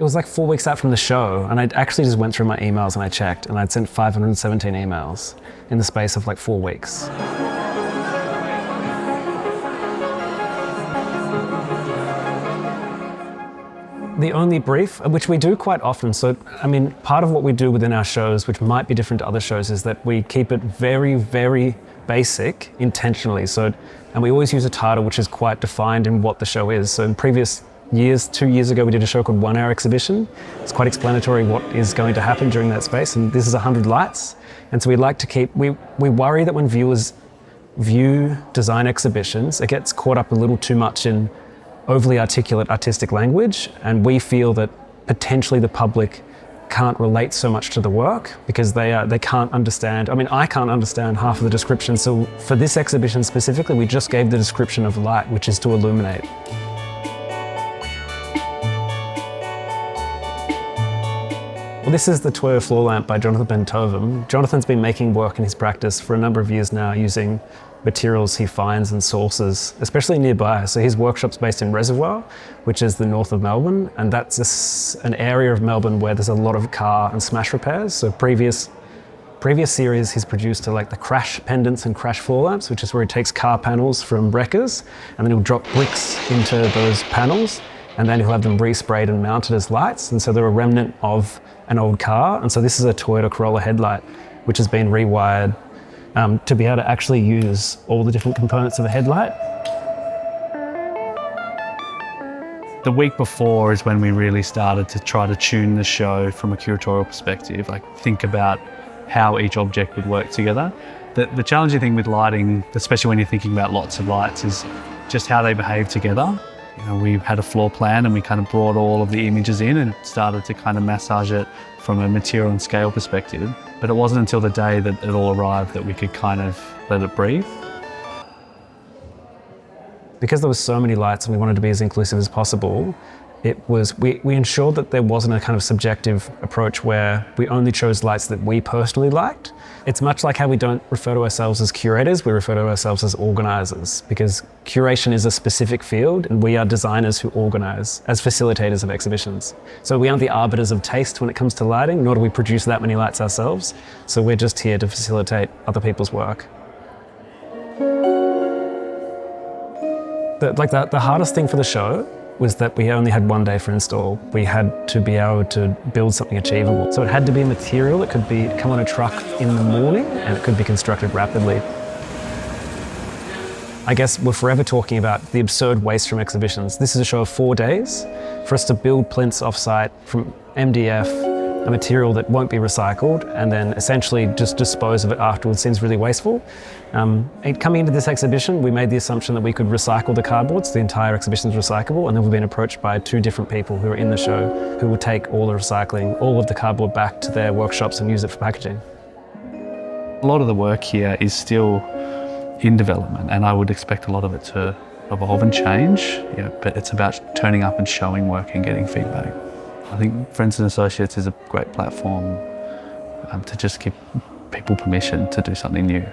It was like 4 weeks out from the show, and I actually just went through my emails and I checked, and I'd sent 517 emails in the space of like 4 weeks. The only brief, which we do quite often, so I mean, part of what we do within our shows, which might be different to other shows, is that we keep it very, very basic intentionally. So, and we always use a title which is quite defined in what the show is. So in previous years, 2 years ago, we did a show called 1 Hour Exhibition. It's quite explanatory what is going to happen during that space, and this is 100 lights. And so we like to keep, we worry that when viewers view design exhibitions, it gets caught up a little too much in overly articulate artistic language, and we feel that potentially the public can't relate so much to the work because they can't understand. I mean, I can't understand half of the description. So for this exhibition specifically, we just gave the description of light, which is to illuminate. Well, this is the Toyo floor lamp by Jonathan Ben Tovim. Jonathan's been making work in his practice for a number of years now using materials he finds and sources, especially nearby. So his workshop's based in Reservoir, which is the north of Melbourne, and that's an area of Melbourne where there's a lot of car and smash repairs. So previous series he's produced are like the crash pendants and crash floor lamps, which is where he takes car panels from wreckers and then he'll drop bricks into those panels, and then he'll have them resprayed and mounted as lights. And so they're a remnant of an old car. And so this is a Toyota Corolla headlight, which has been rewired to be able to actually use all the different components of a headlight. The week before is when we really started to try to tune the show from a curatorial perspective, like think about how each object would work together. The challenging thing with lighting, especially when you're thinking about lots of lights, is just how they behave together. You know, we had a floor plan and we kind of brought all of the images in and started to kind of massage it from a material and scale perspective. But it wasn't until the day that it all arrived that we could kind of let it breathe. Because there were so many lights and we wanted to be as inclusive as possible, we ensured that there wasn't a kind of subjective approach where we only chose lights that we personally liked. It's much like how we don't refer to ourselves as curators, we refer to ourselves as organisers, because curation is a specific field and we are designers who organise as facilitators of exhibitions. So we aren't the arbiters of taste when it comes to lighting, nor do we produce that many lights ourselves. So we're just here to facilitate other people's work. The hardest thing for the show was that we only had 1 day for install. We had to be able to build something achievable. So it had to be a material that could come on a truck in the morning and it could be constructed rapidly. I guess we're forever talking about the absurd waste from exhibitions. This is a show of 4 days. For us to build plinths off-site from MDF, a material that won't be recycled, and then essentially just dispose of it afterwards seems really wasteful. Coming into this exhibition, we made the assumption that we could recycle the cardboard, so the entire exhibition is recyclable, and then we've been approached by 2 different people who are in the show who will take all the recycling, all of the cardboard back to their workshops and use it for packaging. A lot of the work here is still in development, and I would expect a lot of it to evolve and change, you know, but it's about turning up and showing work and getting feedback. I think Friends and Associates is a great platform to just give people permission to do something new.